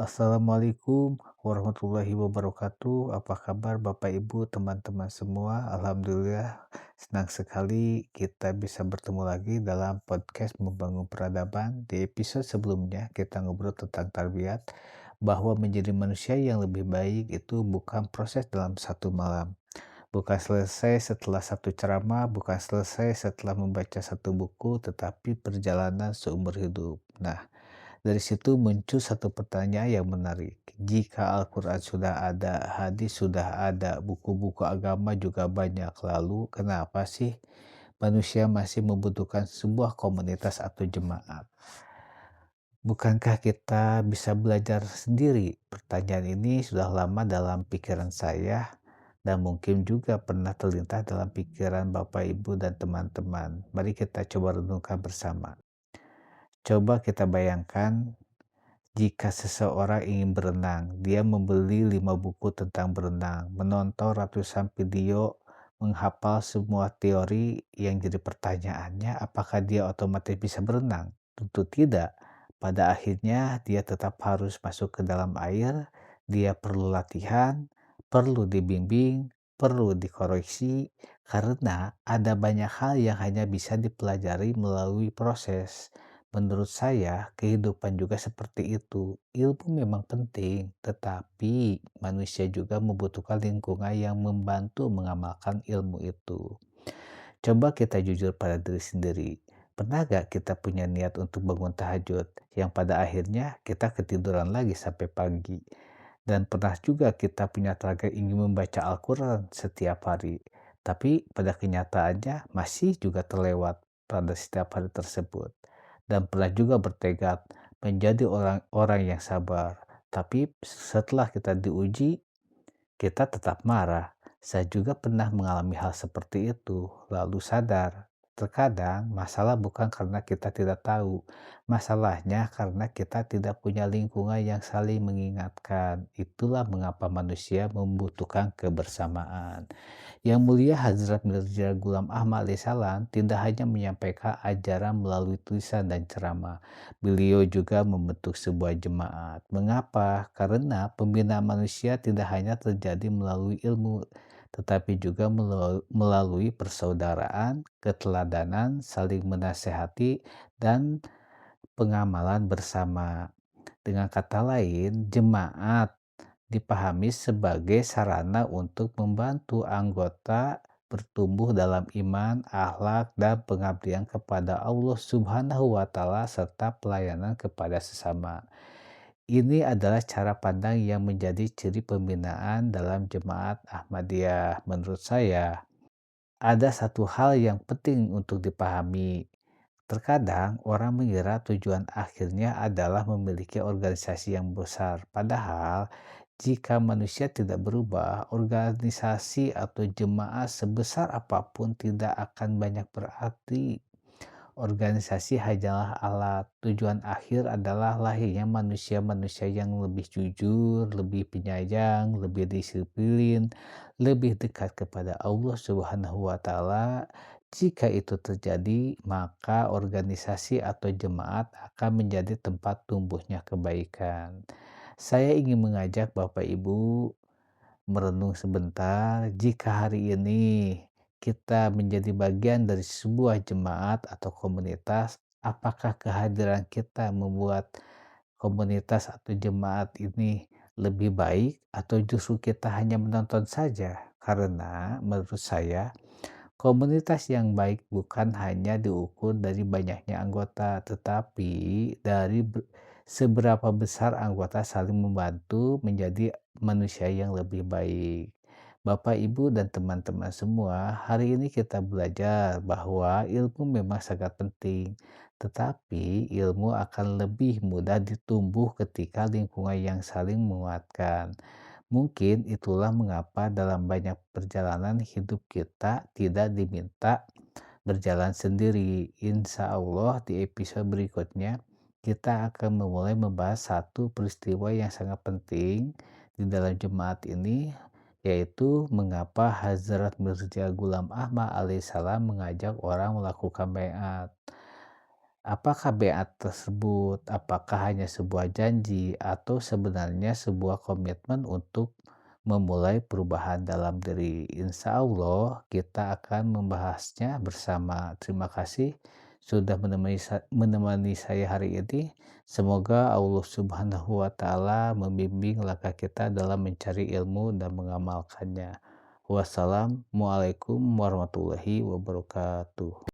Assalamualaikum warahmatullahi wabarakatuh. Apa kabar Bapak Ibu, teman-teman semua? Alhamdulillah, senang sekali kita bisa bertemu lagi dalam podcast Membangun Peradaban. Di episode sebelumnya, kita ngobrol tentang tarbiyat, bahwa menjadi manusia yang lebih baik itu bukan proses dalam satu malam. Bukan selesai setelah satu ceramah, bukan selesai setelah membaca satu buku, tetapi perjalanan seumur hidup. Nah, dari situ muncul satu pertanyaan yang menarik. Jika Al-Quran sudah ada, hadis sudah ada, buku-buku agama juga banyak, lalu kenapa sih manusia masih membutuhkan sebuah komunitas atau jemaat? Bukankah kita bisa belajar sendiri? Pertanyaan ini sudah lama dalam pikiran saya dan mungkin juga pernah terlintas dalam pikiran Bapak, Ibu, dan teman-teman. Mari kita coba renungkan bersama. Coba kita bayangkan jika seseorang ingin berenang, dia membeli 5 buku tentang berenang, menonton ratusan video, menghafal semua teori. Yang jadi pertanyaannya, apakah dia otomatis bisa berenang? Tentu tidak. Pada akhirnya dia tetap harus masuk ke dalam air, dia perlu latihan, perlu dibimbing, perlu dikoreksi, karena ada banyak hal yang hanya bisa dipelajari melalui proses. Menurut saya, kehidupan juga seperti itu. Ilmu memang penting, tetapi manusia juga membutuhkan lingkungan yang membantu mengamalkan ilmu itu. Coba kita jujur pada diri sendiri. Pernah gak kita punya niat untuk bangun tahajud, yang pada akhirnya kita ketiduran lagi sampai pagi? Dan pernah juga kita punya target ingin membaca Al-Quran setiap hari, tapi pada kenyataannya masih juga terlewat pada setiap hari tersebut. Dan pernah juga bertekad menjadi orang-orang yang sabar, tapi setelah kita diuji, kita tetap marah. Saya juga pernah mengalami hal seperti itu, lalu sadar. Terkadang masalah bukan karena kita tidak tahu, masalahnya karena kita tidak punya lingkungan yang saling mengingatkan. Itulah mengapa manusia membutuhkan kebersamaan. Yang mulia Hazrat Mirza Ghulam Ahmad alaihissalam tidak hanya menyampaikan ajaran melalui tulisan dan ceramah. Beliau juga membentuk sebuah jemaat. Mengapa? Karena pembinaan manusia tidak hanya terjadi melalui ilmu, tetapi juga melalui persaudaraan, keteladanan, saling menasehati, dan pengamalan bersama. Dengan kata lain, jemaat dipahami sebagai sarana untuk membantu anggota bertumbuh dalam iman, akhlak, dan pengabdian kepada Allah Subhanahu wa Ta'ala, serta pelayanan kepada sesama. Ini adalah cara pandang yang menjadi ciri pembinaan dalam jemaat Ahmadiyah. Menurut saya, ada satu hal yang penting untuk dipahami. Terkadang orang mengira tujuan akhirnya adalah memiliki organisasi yang besar, padahal jika manusia tidak berubah, organisasi atau jemaah sebesar apapun tidak akan banyak berarti. Organisasi hanyalah alat, tujuan akhir adalah lahirnya manusia-manusia yang lebih jujur, lebih penyayang, lebih disiplin, lebih dekat kepada Allah Subhanahu wa Ta'ala. Jika itu terjadi, maka organisasi atau jemaat akan menjadi tempat tumbuhnya kebaikan. Saya ingin mengajak Bapak Ibu merenung sebentar. Jika hari ini kita menjadi bagian dari sebuah jemaat atau komunitas, apakah kehadiran kita membuat komunitas atau jemaat ini lebih baik, atau justru kita hanya menonton saja? Karena menurut saya, komunitas yang baik bukan hanya diukur dari banyaknya anggota, tetapi dari seberapa besar anggota saling membantu menjadi manusia yang lebih baik. Bapak, Ibu, dan teman-teman semua, hari ini kita belajar bahwa ilmu memang sangat penting, tetapi ilmu akan lebih mudah ditumbuh ketika lingkungan yang saling menguatkan. Mungkin itulah mengapa dalam banyak perjalanan hidup kita tidak diminta berjalan sendiri. Insya Allah di episode berikutnya kita akan memulai membahas satu peristiwa yang sangat penting di dalam jemaat ini, yaitu mengapa Hazrat Mirza Ghulam Ahmad alaihissalam mengajak orang melakukan baiat. Apakah baiat tersebut, apakah hanya sebuah janji atau sebenarnya sebuah komitmen untuk memulai perubahan dalam diri? Insya Allah kita akan membahasnya bersama. Terima kasih sudah menemani saya hari ini. Semoga Allah Subhanahu wa Ta'ala membimbing langkah kita dalam mencari ilmu dan mengamalkannya. Wassalamualaikum warahmatullahi wabarakatuh.